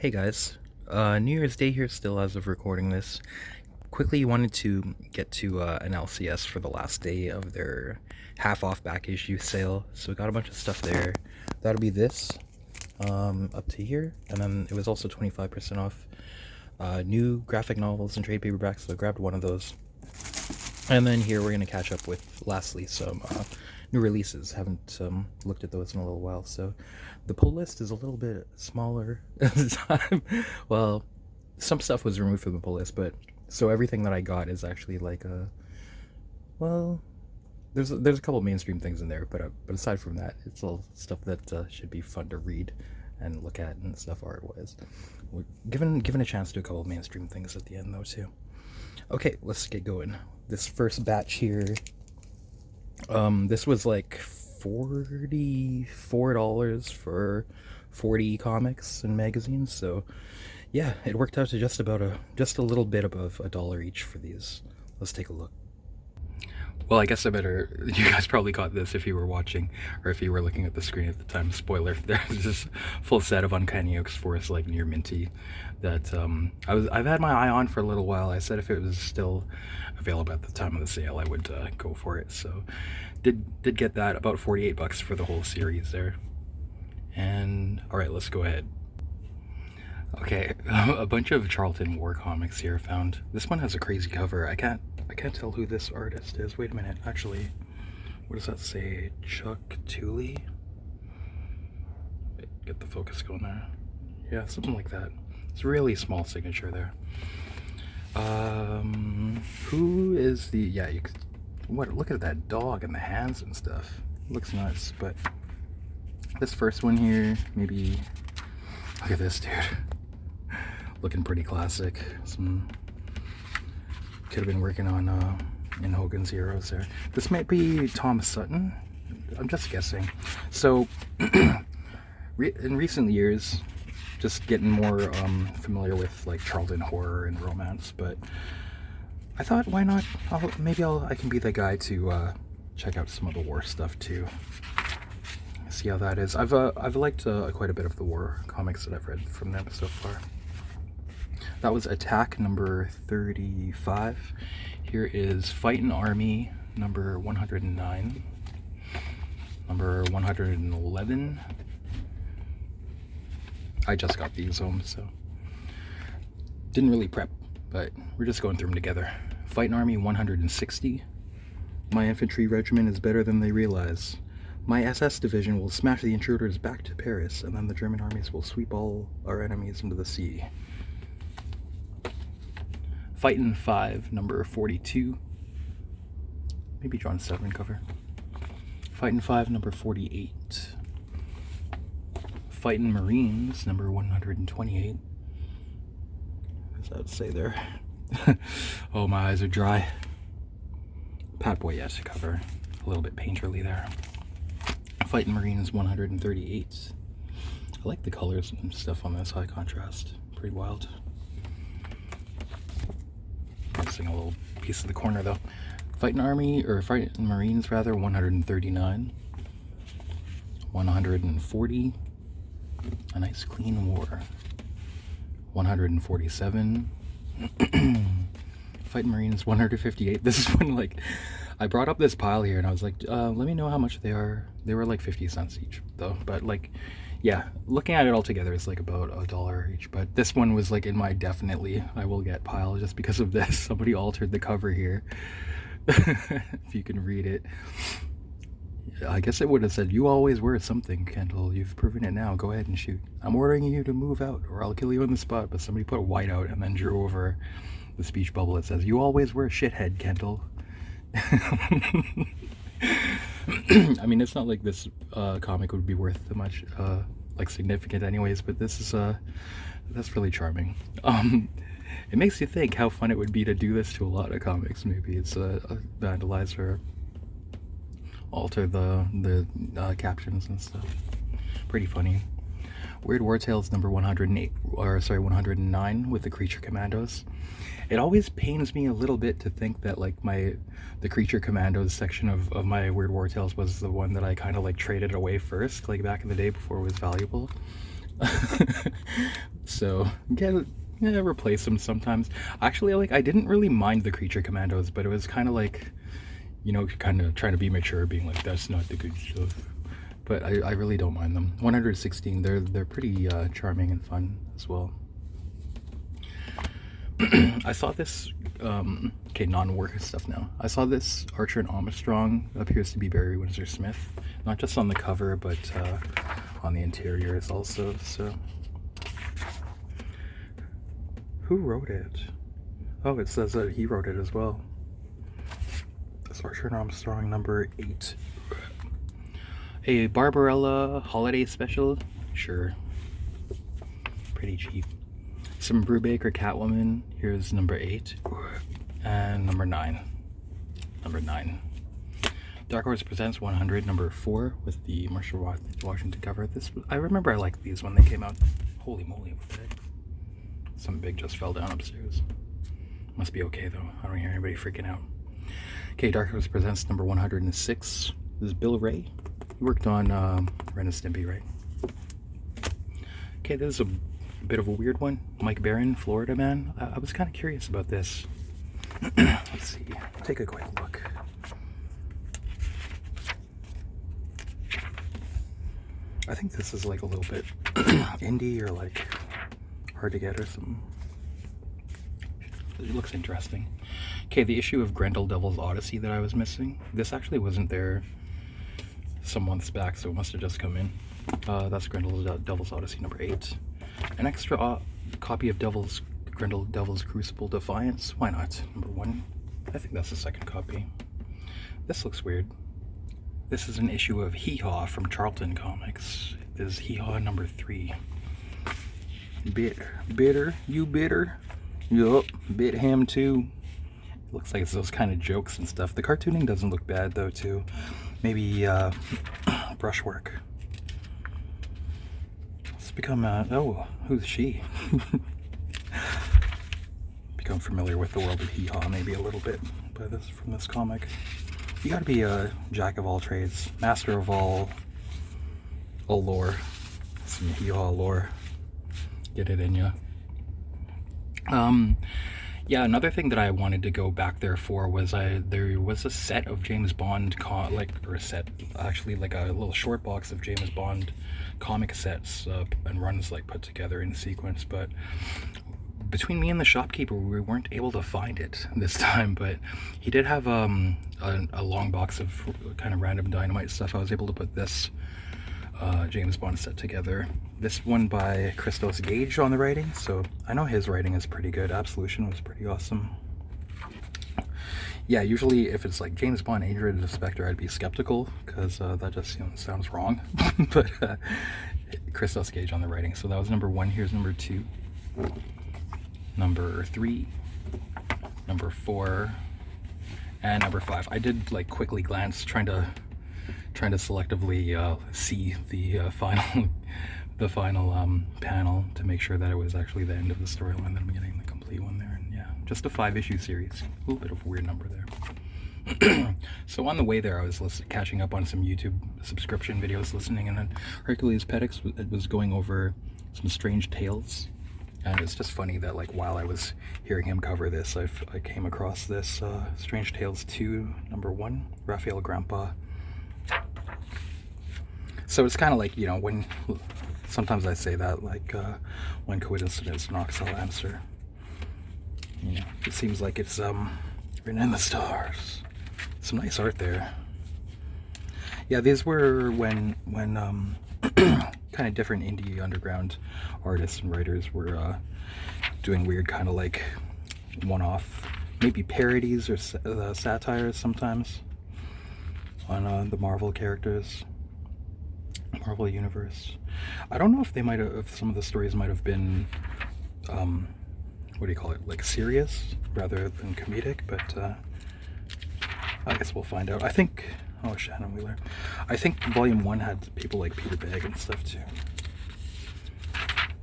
Hey guys, New Year's Day here still as of recording this. Quickly wanted to get to an LCS for the last day of their half off back issue sale. So we got a bunch of stuff there. That'll be this, up to here. And then it was also 25% off new graphic novels and trade paperbacks, so I grabbed one of those. And then here we're going to catch up with, lastly, some new releases. Haven't looked at those in a little while, so the pull list is a little bit smaller this time. Well, some stuff was removed from the pull list, but so everything that I got is actually like well, there's a couple mainstream things in there, but aside from that, it's all stuff that should be fun to read and look at and stuff art-wise. We're given a chance to do a couple mainstream things at the end though too. Okay, let's get going. This first batch here, this was like $44 for 40 comics and magazines, so yeah, it worked out to just a little bit above $1 each for these. Let's take a look. Well, I guess you guys probably caught this if you were watching, or if you were looking at the screen at the time. Spoiler, there's this full set of Uncanny X-Force, like, near minty, that I've had my eye on for a little while. I said if it was still available at the time of the sale, I would go for it, so did get that, about $48 for the whole series there. And, alright, let's go ahead. Okay, a bunch of Charlton War comics here found. This one has a crazy cover. I can't tell who this artist is. Wait a minute, actually, what does that say? Chuck Tooley? Get the focus going there. Yeah, something like that. It's a really small signature there. Who is the, yeah, you could, look at that dog and the hands and stuff. Looks nuts, but this first one here, maybe, look at this dude. Looking pretty classic. Could have been working on in Hogan's Heroes there. This might be Tom Sutton. I'm just guessing. So in recent years, just getting more familiar with like Charlton horror and romance, but I thought, why not? Maybe I can be the guy to check out some of the war stuff too. See how that is. I've liked quite a bit of the war comics that I've read from them so far. That was Attack number 35. Here is Fightin' Army number 109. Number 111. I just got these home, so didn't really prep, but we're just going through them together. Fightin' Army 160. My infantry regiment is better than they realize. My SS division will smash the intruders back to Paris, and then the German armies will sweep all our enemies into the sea. Fightin' 5, number 42. Maybe John Severn cover. Fightin' 5, number 48. Fightin' Marines, number 128. What does that say there? Oh, my eyes are dry. Pat Boyette cover. A little bit painterly there. Fightin' Marines, 138. I like the colors and stuff on this, high contrast. Pretty wild. Missing a little piece of the corner though. Fightin' Marines rather, 139. 140. A nice clean war. 147. Fightin' Marines, 158. This is when, like, I brought up this pile here and I was like, let me know how much they are. They were like 50 cents each though, but like, yeah, looking at it all together, it's like about $1 each. But this one was like in my definitely I will get pile just because of this. Somebody altered the cover here. If you can read it. I guess it would have said, "You always were something, Kendall. You've proven it now. Go ahead and shoot. I'm ordering you to move out or I'll kill you on the spot." But somebody put white out and then drew over the speech bubble. It says, "You always were a shithead, Kendall." I mean, it's not like this comic would be worth that much, like, significant anyways, but this is that's really charming. It makes you think how fun it would be to do this to a lot of comics. Maybe it's vandalize or alter the captions and stuff. Pretty funny. Weird War Tales number 109 with the Creature Commandos. It always pains me a little bit to think that like the Creature Commandos section of my Weird War Tales was the one that I kind of like traded away first, like back in the day before it was valuable. So replace them sometimes. Actually, like, I didn't really mind the Creature Commandos, but it was kind of like, you know, kind of trying to be mature, being like, that's not the good stuff. But I really don't mind them. 116, they're pretty charming and fun as well. I saw this, okay, non-work stuff now. I saw this Archer and Armstrong appears to be Barry Windsor Smith, not just on the cover, but on the interiors also. So, who wrote it? Oh, it says that he wrote it as well. This Archer and Armstrong number 8. A Barbarella holiday special? Sure. Pretty cheap. Some Brubaker Catwoman. Here's number 8. And number 9. Number 9. Dark Horse Presents 100, number 4, with the Marshall Washington cover. This, I remember I liked these when they came out. Holy moly, what the heck? Something big just fell down upstairs. Must be okay though. I don't hear anybody freaking out. Okay, Dark Horse Presents number 106. This is Bill Ray. He worked on Ren and Stimpy, right? Okay, this is a bit of a weird one. Mike Barron, Florida Man. I was kind of curious about this. Let's see. Take a quick look. I think this is like a little bit indie or like hard to get or something. It looks interesting. Okay, the issue of Grendel Devil's Odyssey that I was missing. This actually wasn't there some months back, so it must have just come in. That's Grendel Devil's Odyssey number 8. An extra copy of Grendel Devil's Crucible Defiance. Why not? Number 1. I think that's the second copy. This looks weird. This is an issue of Hee Haw from Charlton Comics. This is Hee Haw number 3. Bitter? You bitter? Yup, bit him too. Looks like it's those kind of jokes and stuff. The cartooning doesn't look bad though too. Maybe brushwork. Let's become oh, who's she? Become familiar with the world of Hee Haw maybe a little bit by this from this comic. You gotta be a jack of all trades, master of all lore. Some Hee Haw lore. Get it in ya. Yeah, another thing that I wanted to go back there for was there was a set of James Bond like a little short box of James Bond comic sets and runs like put together in sequence, but between me and the shopkeeper we weren't able to find it this time. But he did have a long box of kind of random Dynamite stuff. I was able to put this James Bond set together. This one by Christos Gage on the writing, so I know his writing is pretty good. Absolution was pretty awesome. Yeah, usually if it's like James Bond, Agent of Spectre, I'd be skeptical because that just sounds wrong. But Christos Gage on the writing. So that was number 1. Here's number 2, number 3, number 4, and number 5. I did like quickly glance, trying to selectively see the final panel to make sure that it was actually the end of the storyline, that I'm getting the complete one there. And yeah, just a 5-issue series. A little bit of a weird number there. So on the way there, I was catching up on some YouTube subscription videos, listening, and then Hercules Pedix was going over some Strange Tales. And it's just funny that like while I was hearing him cover this, I came across this Strange Tales 2, number 1, Raphael Grandpa. So it's kind of like, you know, when sometimes I say that, like when coincidence knocks, I'll answer. You know, it seems like it's written in the stars. Some nice art there. Yeah, these were when kind of different indie underground artists and writers were doing weird kind of like one-off, maybe parodies or satires sometimes on the Marvel characters. Marvel Universe. I don't know if they might have, if some of the stories might have been, what do you call it, like serious rather than comedic, but I guess we'll find out. I think, oh, Shannon Wheeler. I think Volume 1 had people like Peter Bagg and stuff too.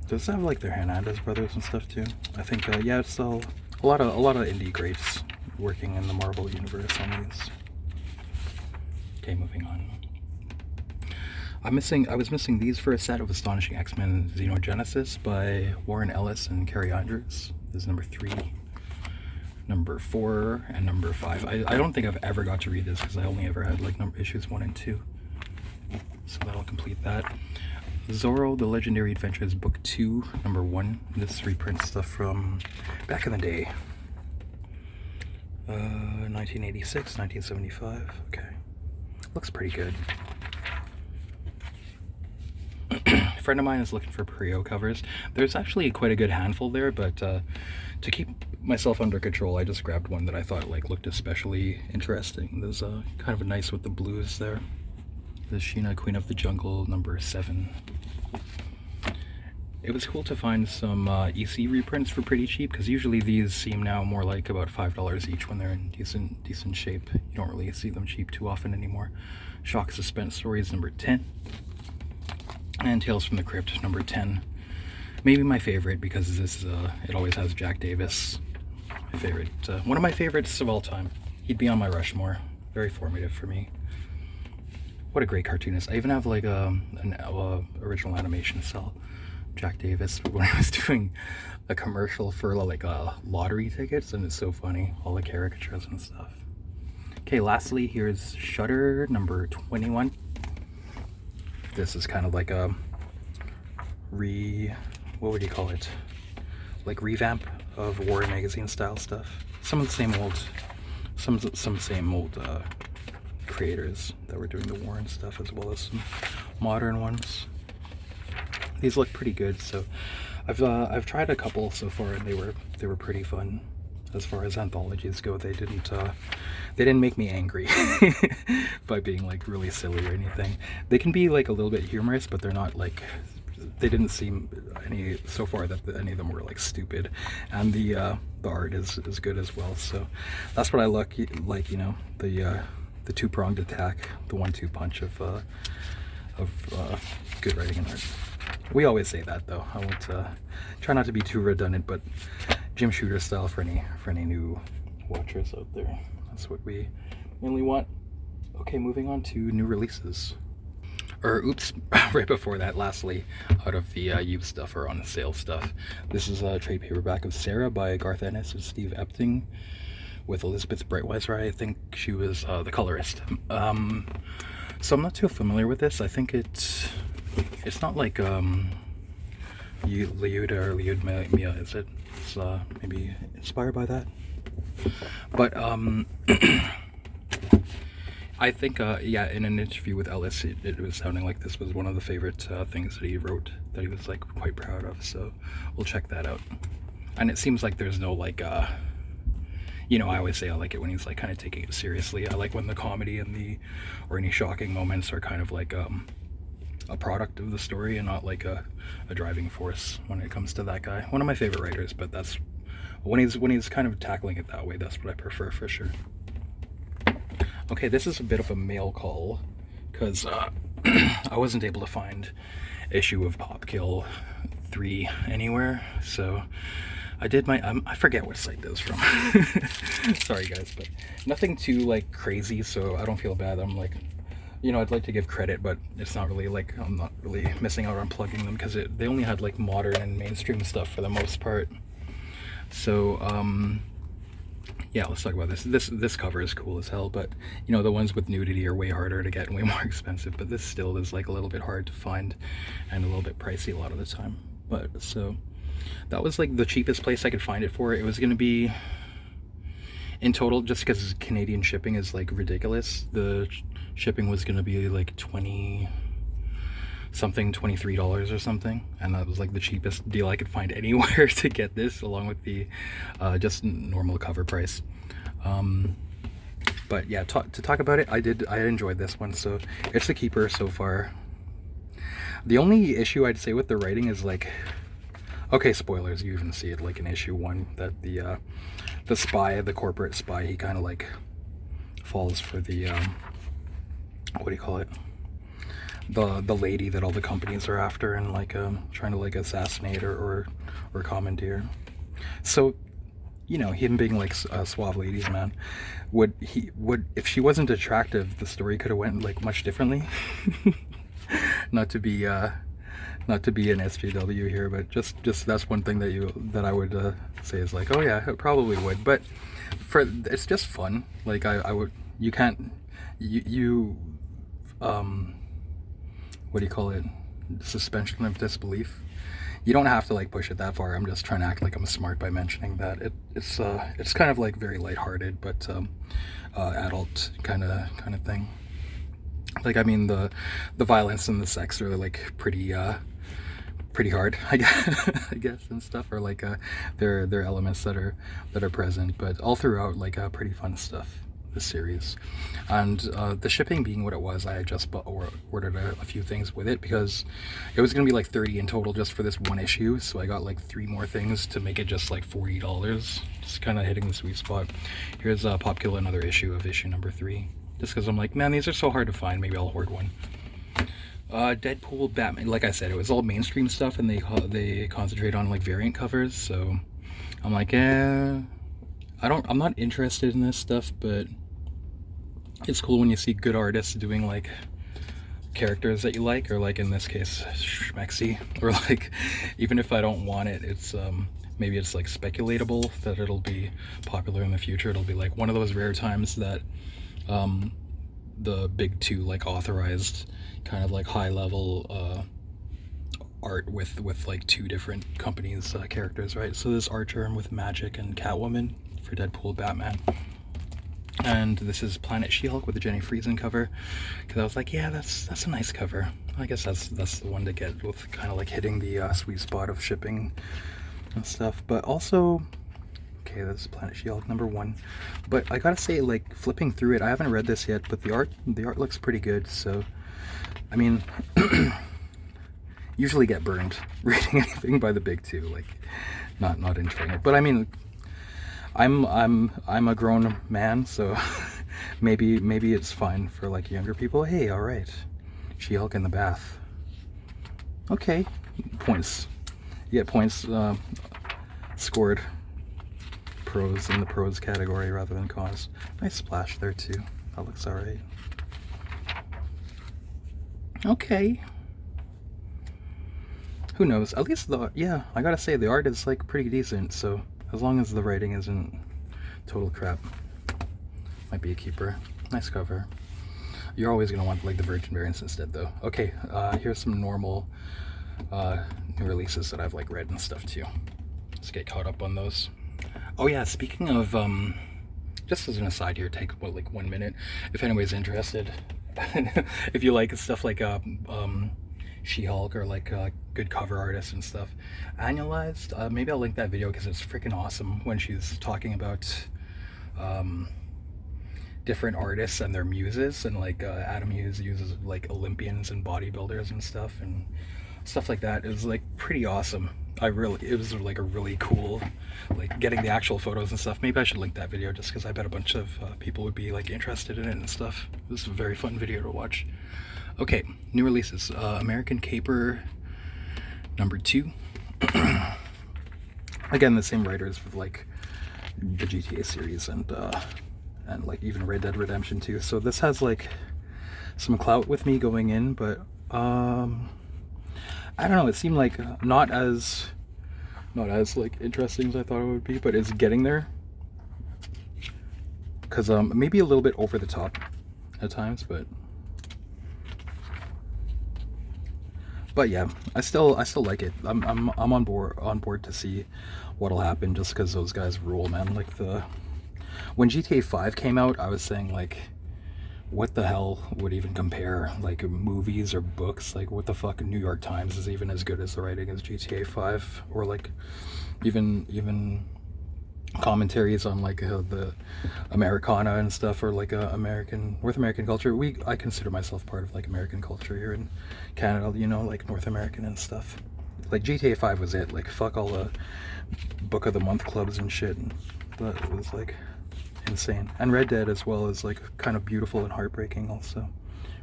Does it have like their Hernandez brothers and stuff too? I think, yeah, it's a lot of indie greats working in the Marvel Universe on these. Okay, moving on. I was missing these for a set of Astonishing X-Men Xenogenesis by Warren Ellis and Carrie Andrews. This is number 3, number 4, and number 5. I don't think I've ever got to read this because I only ever had like issues 1 and 2. So that'll complete that. Zorro, The Legendary Adventures, Book 2, number 1. This reprints stuff from back in the day. 1986, 1975. Okay. Looks pretty good. A friend of mine is looking for Perio covers. There's actually quite a good handful there, but to keep myself under control, I just grabbed one that I thought like looked especially interesting. There's kind of nice with the blues there. The Sheena, Queen of the Jungle, number 7. It was cool to find some EC reprints for pretty cheap, because usually these seem now more like about $5 each when they're in decent shape. You don't really see them cheap too often anymore. Shock Suspense Stories, number 10. And Tales from the Crypt, number 10. Maybe my favorite, because this it always has Jack Davis. My favorite, one of my favorites of all time. He'd be on my Rushmore. Very formative for me. What a great cartoonist. I even have like an original animation cell. Jack Davis, when I was doing a commercial for like lottery tickets, and it's so funny, all the caricatures and stuff. Okay, lastly, here's Shudder, number 21. This is kind of like a what would you call it? Like revamp of War magazine style stuff. Some of the same old, some same old creators that were doing the War and stuff, as well as some modern ones. These look pretty good, so I've tried a couple so far, and they were pretty fun. As far as anthologies go, they didn't make me angry by being like really silly or anything. They can be like a little bit humorous, but they're not like, they didn't seem any so far that any of them were like stupid, and the art is good as well. So that's what I like, you know, the two-pronged attack, the 1-2 punch of good writing and art. We always say that though. I won't try not to be too redundant, but Jim Shooter style for any new watchers out there. That's what we mainly want. Okay, moving on to new releases. Or oops, right before that, lastly, out of the used stuff or on sale stuff, this is a trade paperback of Sarah by Garth Ennis and Steve Epting, with Elizabeth Breitweiser. I think she was the colorist. So I'm not too familiar with this. I think it's not like Liuda or Liudmia, is it? It's maybe inspired by that. But I think yeah, in an interview with Ellis, it was sounding like this was one of the favorite things that he wrote, that he was like quite proud of. So we'll check that out. And it seems like there's no like you know, I always say I like it when he's like kind of taking it seriously. I like when the comedy and or any shocking moments are kind of like a product of the story and not like a driving force when it comes to that guy. One of my favorite writers, but that's when he's kind of tackling it that way, that's what I prefer for sure. Okay, this is a bit of a mail call, because I wasn't able to find issue of Popkill 3 anywhere, so I did my I forget what site this is from. Sorry guys, but nothing too like crazy, so I don't feel bad. I'm like, you know, I'd like to give credit, but it's not really like, I'm not really missing out on plugging them, because they only had like modern and mainstream stuff for the most part. So yeah, let's talk about this. This cover is cool as hell, but you know, the ones with nudity are way harder to get and way more expensive, but this still is like a little bit hard to find and a little bit pricey a lot of the time. But so that was like the cheapest place I could find it for. It was going to be, in total, just because Canadian shipping is like ridiculous, the shipping was going to be like $23 or something, and that was like the cheapest deal I could find anywhere to get this, along with the just normal cover price. But yeah, to talk about it, I enjoyed this one, so it's a keeper so far. The only issue I'd say with the writing is like, okay, spoilers, you even see it like in issue 1, that the spy, the corporate spy, he kind of like falls for the what do you call it, the lady that all the companies are after, and like trying to like assassinate or commandeer. So, you know, him being like a suave ladies man, would if she wasn't attractive, the story could have went like much differently. not to be not to be an SJW here, but just that's one thing that I would say is like, oh yeah, it probably would, but it's just fun. Like I would, you can't, you what do you call it, suspension of disbelief. You don't have to like push it that far. I'm just trying to act like I'm smart by mentioning that it's kind of like very lighthearted, but adult kind of thing. Like, I mean, the violence and the sex are like pretty hard, I guess, and stuff, or like there are elements that are present, but all throughout, like pretty fun stuff, this series. And the shipping being what it was, I just ordered a few things with it because it was gonna be like 30 in total just for this one issue, so I got like 3 more things to make it just like $40, just kind of hitting the sweet spot. Here's Popkilla, another issue of issue number 3, just because I'm like, man, these are so hard to find, maybe I'll hoard one. Deadpool, Batman, like I said, it was all mainstream stuff, and they concentrate on like variant covers, so I'm like, I'm not interested in this stuff, but it's cool when you see good artists doing like characters that you like, or like in this case schmexy, or like even if I don't want it, it's maybe it's like speculatable that it'll be popular in the future. It'll be like one of those rare times that the big 2 like authorized kind of like high level art with like 2 different companies characters, right? So this art term with Magic and Catwoman for Deadpool, Batman, and this is Planet She-Hulk with the Jenny Friesen cover, because I was like, yeah, that's a nice cover. I guess that's the one to get, with kind of like hitting the sweet spot of shipping and stuff. But also, okay, this is Planet She-Hulk number 1, but I gotta say, like, flipping through it, I haven't read this yet, but the art looks pretty good. So I mean, usually get burned reading anything by the big 2, like not enjoying it. But I mean, I'm a grown man, so maybe it's fine for like younger people. Hey, all right, She-Hulk in the bath. Okay, points. You get points scored. Pros in the pros category rather than cons. Nice splash there too. That looks all right. Okay. Who knows? At least yeah, I gotta say the art is like pretty decent, so as long as the writing isn't total crap, might be a keeper. Nice cover. You're always gonna want like the Virgin variants instead though. Okay, here's some normal new releases that I've like read and stuff too. Let's get caught up on those. Oh yeah, speaking of, just as an aside here, take about like 1 minute, if anybody's interested. If you like stuff like She-Hulk, or like good cover artists and stuff, Annualized, maybe I'll link that video because it's freaking awesome when she's talking about different artists and their muses, and like Adam Hughes uses like Olympians and bodybuilders and stuff like that. It was like pretty awesome. It was like a really cool, like getting the actual photos and stuff. Maybe I should link that video just because I bet a bunch of people would be like interested in it and stuff. It was a very fun video to watch. Okay, new releases. American Caper number 2. Again, the same writers for like the GTA series and like even Red Dead Redemption 2. So this has like some clout with me going in, but I don't know, it seemed like not as like interesting as I thought it would be, but it's getting there. Cause maybe a little bit over the top at times, but yeah, I still like it. I'm on board to see what'll happen, just because those guys rule, man. Like when GTA 5 came out, I was saying like, what the hell would even compare, like movies or books? Like what the fuck, New York Times is even as good as the writing as GTA 5, or like even commentaries on like the Americana and stuff, or like North American culture. I consider myself part of like American culture here in Canada, you know, like North American and stuff. Like GTA 5 was it. Like fuck all the book of the month clubs and shit, but it was like insane. And Red Dead as well is like kind of beautiful and heartbreaking also.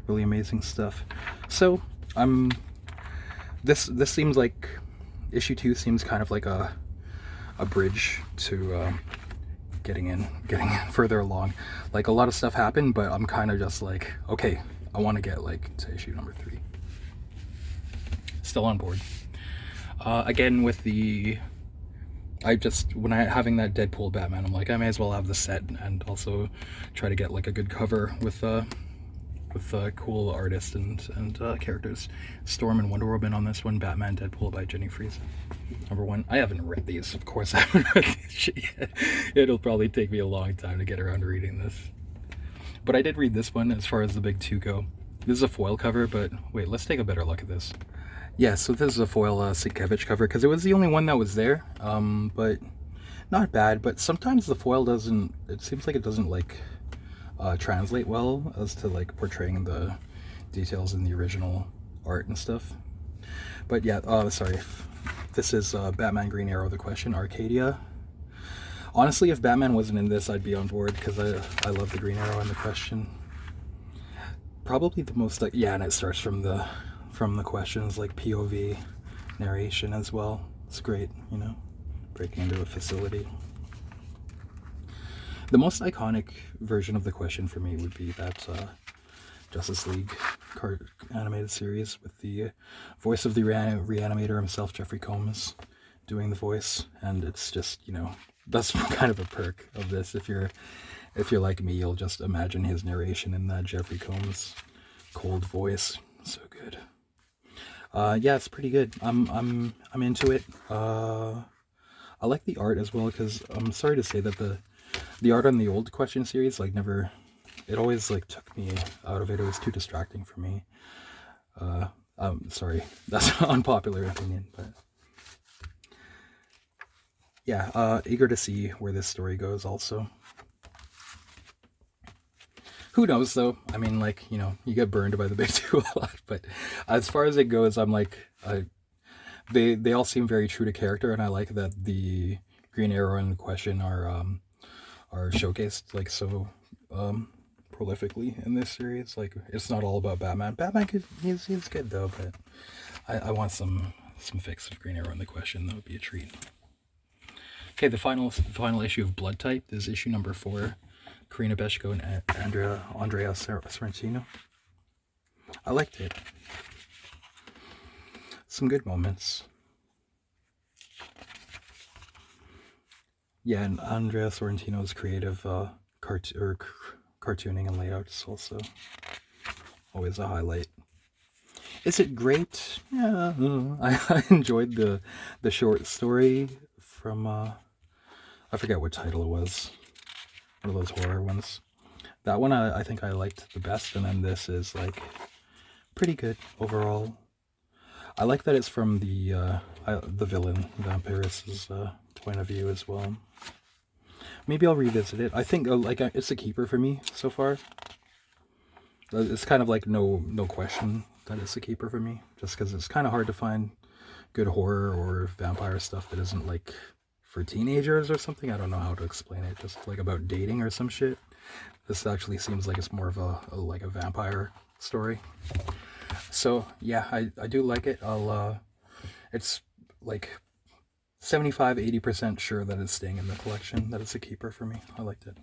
Really amazing stuff. So this seems like issue 2 seems kind of like a bridge to getting in further along. Like a lot of stuff happened, but I'm kind of just like, okay, I want to get like to issue number 3. still on board. Again, with the... when I having that Deadpool Batman, I'm like, I may as well have the set and also try to get like a good cover with cool artists and characters. Storm and Wonder Woman on this one, Batman Deadpool by Jenny Fries. Number 1. I haven't read these, of course. I haven't read this shit yet. It'll probably take me a long time to get around to reading this. But I did read this one as far as the big 2 go. This is a foil cover, but wait, let's take a better look at this. Yeah, so this is a foil Sienkiewicz cover, because it was the only one that was there, but not bad. But sometimes the foil doesn't, it seems like it doesn't like translate well as to like portraying the details in the original art and stuff. But yeah, sorry, this is Batman Green Arrow, The Question, Arcadia. Honestly, if Batman wasn't in this, I'd be on board, because I love the Green Arrow and The Question. Probably the most, like, yeah, and it starts from the questions, like POV narration as well. It's great, you know, breaking into a facility. The most iconic version of The Question for me would be that Justice League animated series with the voice of the Reanimator himself, Jeffrey Combs, doing the voice. And it's just, you know, that's kind of a perk of this. If you're like me, you'll just imagine his narration in that Jeffrey Combs cold voice. So good. Yeah, it's pretty good. I'm into it. I like the art as well, because I'm sorry to say that the art on the old Question series, like, never, it always like took me out of it. It was too distracting for me. Sorry, that's an unpopular opinion, but yeah, eager to see where this story goes also. Who knows, though? I mean, like, you know, you get burned by the big 2 a lot, but as far as it goes, I'm like, they all seem very true to character, and I like that the Green Arrow and The Question are showcased, like, so prolifically in this series. Like, it's not all about Batman. Batman, he's good, though, but I want some fix of Green Arrow and The Question. That would be a treat. Okay, the final issue of Blood Type is issue number 4. Karina Beshko and Andrea Sorrentino. I liked it. Some good moments. Yeah, and Andrea Sorrentino's creative cartooning and layouts also always a highlight. Is it great? Yeah, I enjoyed the short story from I forget what title it was. One of those horror ones. That one I think I liked the best, and then this is like pretty good overall. I like that it's from the villain Vampiris' point of view as well. Maybe I'll revisit it. I think like it's a keeper for me so far. It's kind of like no question that it's a keeper for me, just because it's kind of hard to find good horror or vampire stuff that isn't like for teenagers or something. I don't know how to explain it. Just like about dating or some shit. This actually seems like it's more of a vampire story. So yeah, I do like it. It's like 75-80% sure that it's staying in the collection, that it's a keeper for me. I liked it.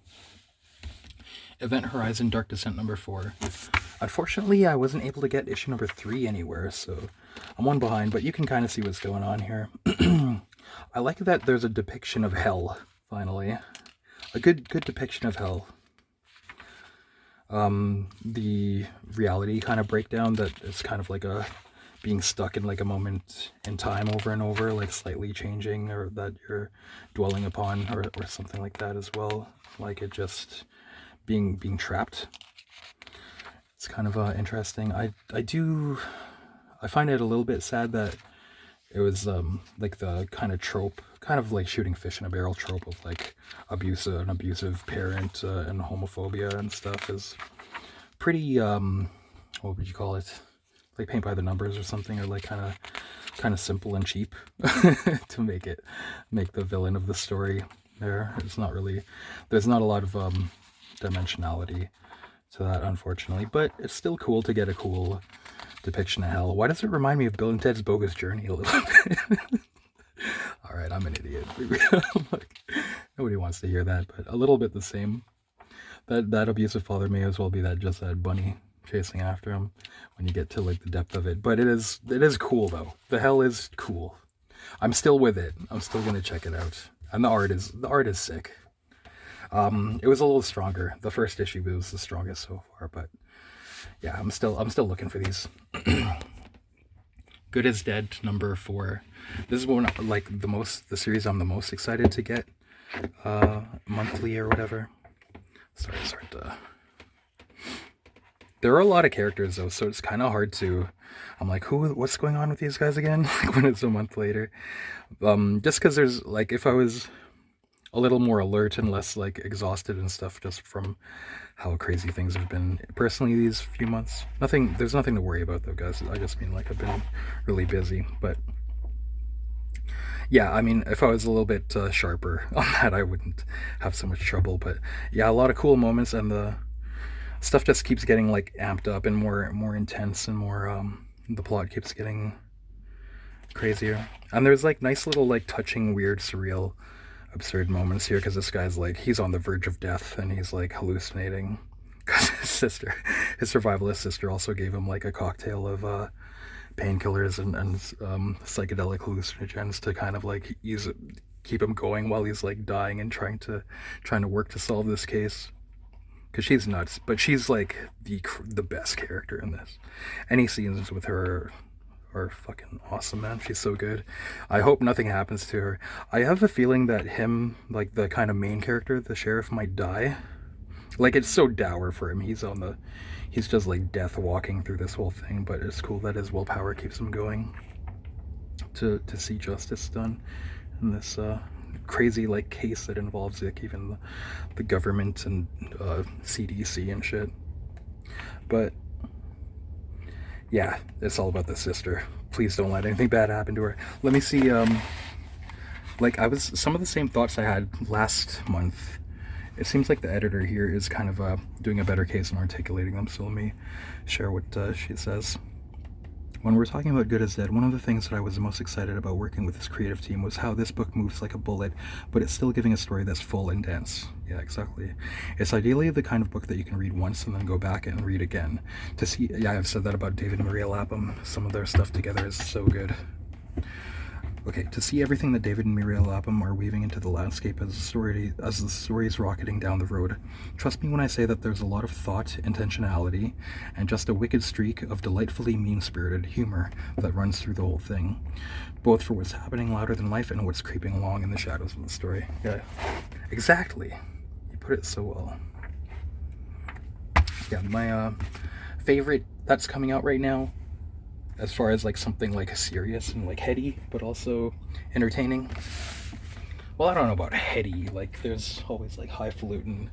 Event Horizon Dark Descent number 4. Unfortunately, I wasn't able to get issue number 3 anywhere, so I'm one behind, but you can kind of see what's going on here. I like that there's a depiction of hell, finally. A good depiction of hell. The reality kind of breakdown that it's kind of like being stuck in like a moment in time over and over, like slightly changing, or that you're dwelling upon, or something like that as well. Like it just being trapped. It's kind of interesting. I find it a little bit sad that it was like the kind of trope, kind of like shooting fish in a barrel trope of like an abusive parent and homophobia and stuff is pretty what would you call it, like paint by the numbers or something, or like kind of simple and cheap to make the villain of the story there. It's not really, there's not a lot of dimensionality to that, unfortunately, but it's still cool to get a cool depiction of hell. Why does it remind me of Bill and Ted's Bogus Journey a little bit? Alright, I'm an idiot. Like, nobody wants to hear that, but a little bit the same. That abusive father may as well be that just that bunny chasing after him when you get to like the depth of it. But it is cool though. The hell is cool. I'm still with it. I'm still gonna check it out. And the art is sick. It was a little stronger. The first issue was the strongest so far, but yeah, I'm still looking for these. Good as Dead #4. This is one like the series I'm the most excited to get monthly or whatever. Sorry. There are a lot of characters though, so it's kind of hard to. I'm like, what's going on with these guys again? Like when it's a month later. Just because there's like, if I was a little more alert and less like exhausted and stuff, just from how crazy things have been personally these few months. There's nothing to worry about though, guys. I just mean like I've been really busy, but yeah, I mean, if I was a little bit sharper on that, I wouldn't have so much trouble. But yeah, a lot of cool moments, and the stuff just keeps getting like amped up and more intense, and more the plot keeps getting crazier. And there's like nice little like touching, weird, surreal, absurd moments here, because this guy's like, he's on the verge of death and he's like hallucinating because his survivalist sister also gave him like a cocktail of painkillers and psychedelic hallucinogens to kind of like keep him going while he's like dying and trying to work to solve this case. Because she's nuts, but she's like the best character in this. Any scenes with her are fucking awesome, man. She's so good. I hope nothing happens to her. I have a feeling that him, like the kind of main character, the sheriff, might die. Like, it's so dour for him. He's just like death walking through this whole thing, but it's cool that his willpower keeps him going to see justice done in this crazy like case that involves like even the government and CDC and shit. But yeah, it's all about the sister. Please don't let anything bad happen to her. Let me see. Like some of the same thoughts I had last month. It seems like the editor here is kind of doing a better case in articulating them. So let me share what she says. When we're talking about Good as Dead, one of the things that I was the most excited about working with this creative team was how this book moves like a bullet, but it's still giving a story that's full and dense. Yeah, exactly. It's ideally the kind of book that you can read once and then go back and read again. Yeah, I've said that about David and Maria Lapham. Some of their stuff together is so good. Okay, to see everything that David and Maria Lapham are weaving into the landscape as the story is rocketing down the road. Trust me when I say that there's a lot of thought, intentionality, and just a wicked streak of delightfully mean-spirited humor that runs through the whole thing, both for what's happening louder than life and what's creeping along in the shadows of the story. Yeah, exactly. You put it so well. Yeah, my favorite that's coming out right now, as far as like something like serious and like heady but also entertaining. Well, I don't know about heady, like there's always like highfalutin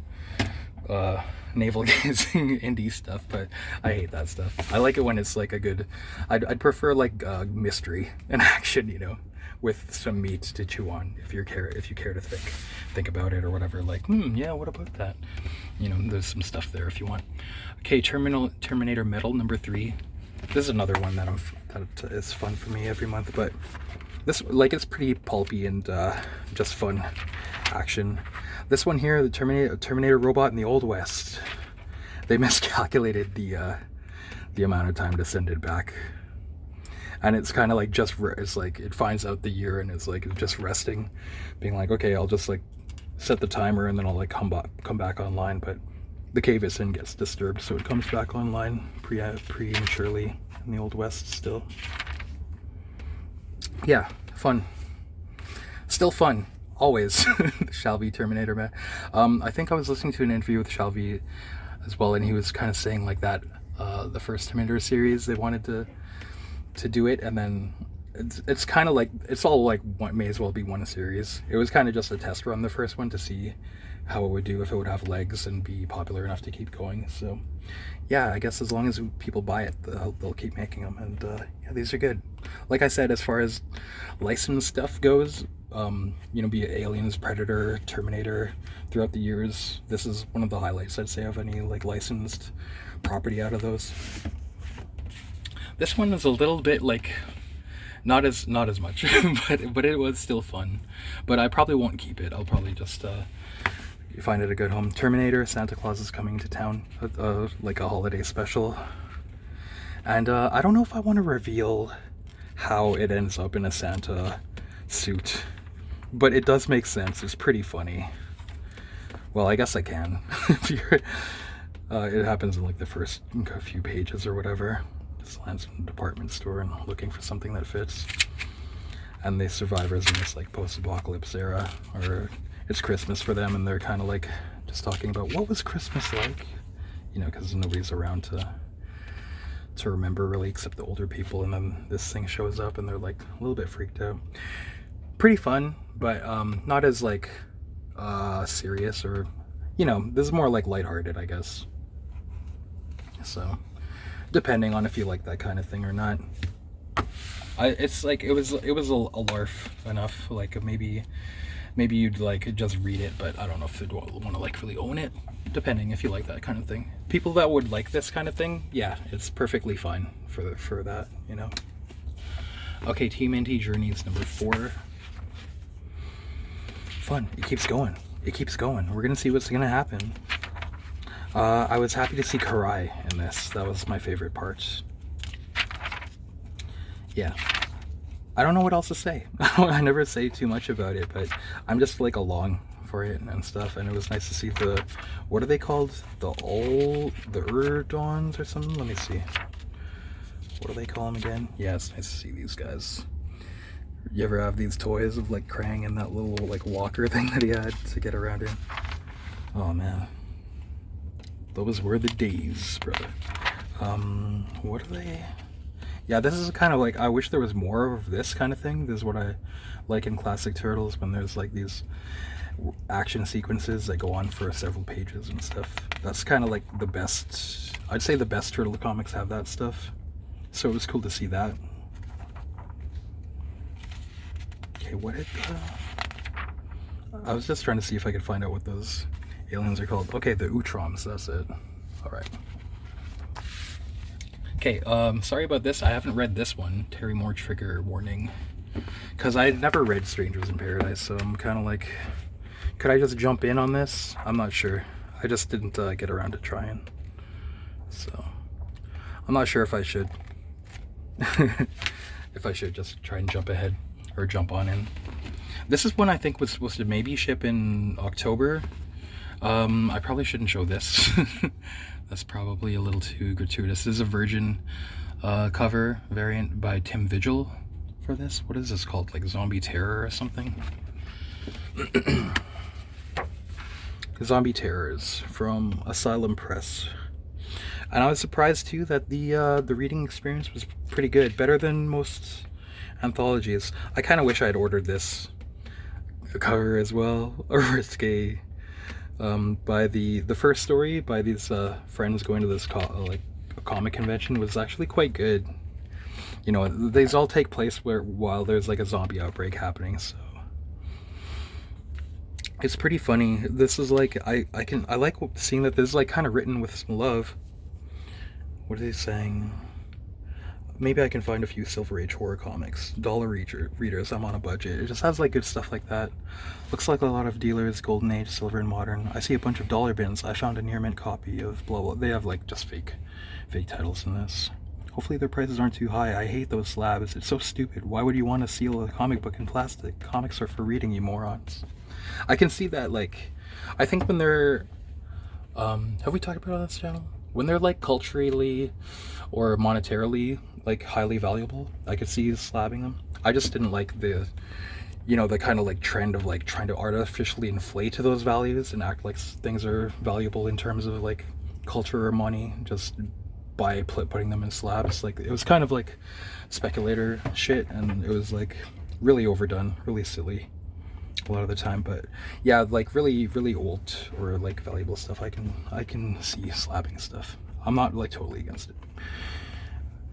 navel gazing indie stuff, but I hate that stuff. I like it when it's like a good, I'd prefer like mystery and action, you know, with some meat to chew on if you care to think about it or whatever. Like, yeah, what about that? You know, there's some stuff there if you want. Okay, Terminator Metal #3. This is another one that is fun for me every month, but this, like, it's pretty pulpy and just fun action. This one here, the Terminator robot in the Old West, they miscalculated the amount of time to send it back, and it's kind of like it's like it finds out the year and it's like just resting, being like, okay, I'll just like set the timer and then I'll like come back online, but the cave it's in gets disturbed, so it comes back online prematurely in the Old West still. Yeah, fun. Still fun. Always. Shalvey Terminator Man. I think I was listening to an interview with Shalvey as well, and he was kind of saying like that the first Terminator series, they wanted to do it, and then it's kind of like, it's all like may as well be one series. It was kind of just a test run, the first one, to see how it would do, if it would have legs and be popular enough to keep going. So yeah, I guess as long as people buy it, they'll keep making them. And yeah, these are good. Like I said, as far as licensed stuff goes, you know, be it Aliens, Predator, Terminator, throughout the years, this is one of the highlights, I'd say, of any like licensed property out of those. This one is a little bit like not as much, but it was still fun. But I probably won't keep it. I'll probably just you find it a good home. Terminator, Santa Claus is coming to town, like a holiday special. And I don't know if I want to reveal how it ends up in a Santa suit, but it does make sense. It's pretty funny. Well, I guess I can. If you're, it happens in like the first few pages or whatever. Just lands in a department store and looking for something that fits. And the survivors in this like post-apocalypse era, or it's Christmas for them, and they're kind of like just talking about what was Christmas like, you know, because nobody's around to remember really except the older people. And then this thing shows up and they're like a little bit freaked out. Pretty fun, but not as like serious, or, you know, this is more like lighthearted, I guess. So depending on if you like that kind of thing or not. It's like it was a larf enough. Like maybe you'd like just read it, but I don't know if you'd want to like really own it. Depending if you like that kind of thing. People that would like this kind of thing, yeah, it's perfectly fine for that, you know. Okay, TMNT Journeys number 4. Fun. It keeps going. It keeps going. We're gonna see what's gonna happen. I was happy to see Karai in this. That was my favorite part. Yeah. I don't know what else to say. I never say too much about it, but I'm just like along for it and stuff. And it was nice to see the, what are they called? The Urdons or something? Let me see. What do they call them again? Yeah, it's nice to see these guys. You ever have these toys of like Krang and that little like walker thing that he had to get around in? Oh man. Those were the days, brother. What are they? Yeah, this is kind of like, I wish there was more of this kind of thing. This is what I like in classic Turtles, when there's like these action sequences that go on for several pages and stuff. That's kind of like the best, I'd say the best Turtle comics have that stuff. So it was cool to see that. Okay, what did I was just trying to see if I could find out what those aliens are called. Okay, the Utroms, that's it. Alright. Okay, sorry about this. I haven't read this one, Terry Moore trigger warning, because I never read Strangers in Paradise, so I'm kind of like, could I just jump in on this? I'm not sure. I just didn't get around to trying, so I'm not sure if I should. If I should just try and jump ahead or jump on in. This is one I think was supposed to maybe ship in October. I probably shouldn't show this. That's probably a little too gratuitous. This is a Virgin cover variant by Tim Vigil for this. What is this called? Like Zombie Terror or something? Zombie Terrors from Asylum Press. And I was surprised too that the reading experience was pretty good. Better than most anthologies. I kind of wish I had ordered this cover as well. A risque. By the first story by these friends going to this like a comic convention was actually quite good. You know, these all take place while there's like a zombie outbreak happening, so it's pretty funny. This is like I like seeing that this is like kind of written with some love. What are they saying? Maybe I can find a few Silver Age horror comics. Dollar readers, I'm on a budget. It just has like good stuff like that. Looks like a lot of dealers, Golden Age, Silver, and Modern. I see a bunch of dollar bins. I found a near mint copy of blah blah. They have like just fake titles in this. Hopefully their prices aren't too high. I hate those slabs. It's so stupid. Why would you want to seal a comic book in plastic? Comics are for reading, you morons. I can see that, like, I think when they're, have we talked about it on this channel? When they're like culturally or monetarily like highly valuable, I could see slabbing them. I just didn't like the, you know, the kind of like trend of like trying to artificially inflate those values and act like things are valuable in terms of like culture or money just by putting them in slabs. Like, it was kind of like speculator shit, and it was like really overdone, really silly a lot of the time. But yeah, like really old or like valuable stuff, I can see slabbing stuff. I'm not like totally against it.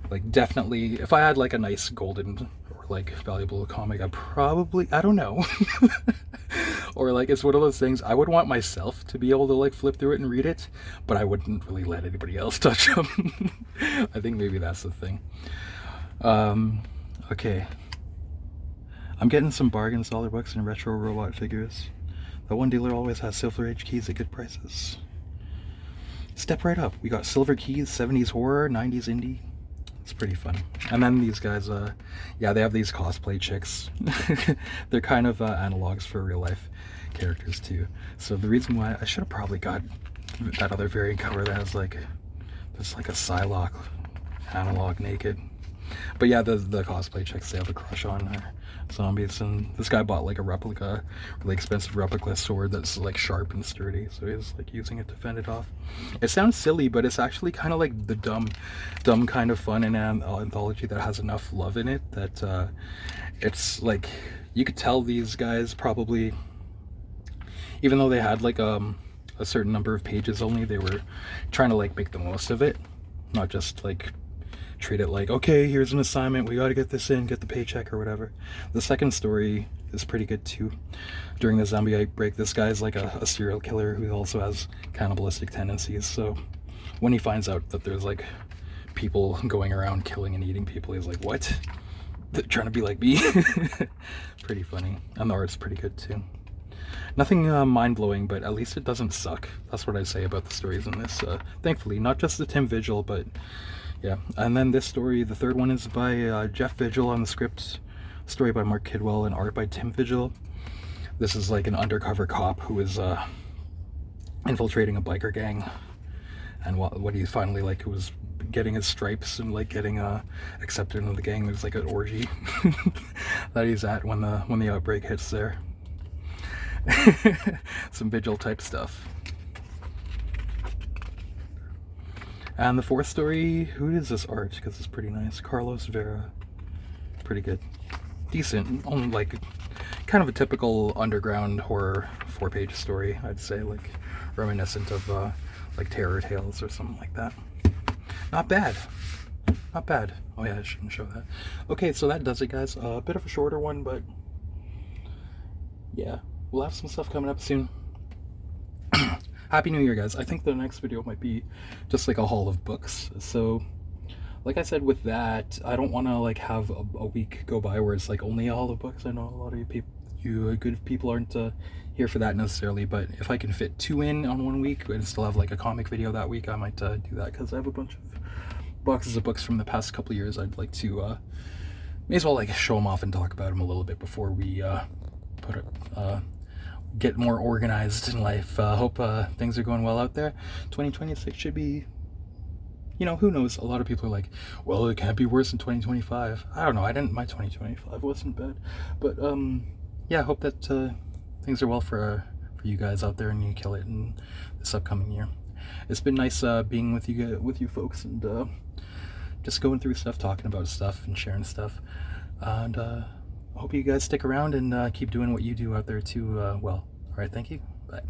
Like, definitely if I had like a nice golden or like valuable comic, I don't know. Or like, it's one of those things I would want myself to be able to like flip through it and read it, but I wouldn't really let anybody else touch them. I think maybe that's the thing. Okay, I'm getting some bargains, $1 and retro robot figures. The one dealer always has Silver Age keys at good prices. Step right up. We got Silver Keys, 70s horror, 90s indie. It's pretty fun. And then these guys, yeah, they have these cosplay chicks. They're kind of analogs for real life characters too. So the reason why I should have probably got that other variant cover that has like, there's like a Psylocke analog naked. But yeah, the cosplay chicks, they have a crush on her zombies, and this guy bought like a replica, really expensive replica sword that's like sharp and sturdy, so he's like using it to fend it off. It sounds silly, but it's actually kind of like the dumb kind of fun in an anthology that has enough love in it that it's like, you could tell these guys probably, even though they had like a certain number of pages only, they were trying to like make the most of it, not just like treat it like, okay, here's an assignment, we got to get this in, get the paycheck or whatever. The second story is pretty good too. During the zombie outbreak, this guy's like a serial killer who also has cannibalistic tendencies, so when he finds out that there's like people going around killing and eating people, he's like, what? They're trying to be like me? Pretty funny. And the art's pretty good too. Nothing mind-blowing, but at least it doesn't suck. That's what I say about the stories in this. Thankfully, not just the Tim Vigil, but yeah. And then this story, the third one, is by Jeff Vigil on the script, story by Mark Kidwell, and art by Tim Vigil. This is like an undercover cop who is infiltrating a biker gang, and what he finally like was getting his stripes and like getting accepted into the gang. There's like an orgy that he's at when the outbreak hits there. Some Vigil type stuff. And the fourth story, who is this art? Because it's pretty nice. Carlos Vera. Pretty good. Decent. Only like kind of a typical underground horror 4-page story, I'd say. Like reminiscent of like Terror Tales or something like that. Not bad. Not bad. Oh yeah, I shouldn't show that. Okay, so that does it, guys. A bit of a shorter one, but yeah. We'll have some stuff coming up soon. Happy New Year, guys. I think the next video might be just like a haul of books. So, like I said with that, I don't want to like have a week go by where it's like only a haul of books. I know a lot of you good people aren't here for that necessarily, but if I can fit 2 in on 1 week and still have like a comic video that week, I might do that, because I have a bunch of boxes of books from the past couple of years. I'd like to may as well like show them off and talk about them a little bit before we get more organized in life. Hope things are going well out there. 2026 should be, you know, who knows? A lot of people are like, well, it can't be worse than 2025. I don't know. My 2025 wasn't bad, but yeah, I hope that things are well for you guys out there and you kill it in this upcoming year. It's been nice being with you folks, and just going through stuff, talking about stuff and sharing stuff, and I hope you guys stick around and keep doing what you do out there too well. All right, thank you. Bye.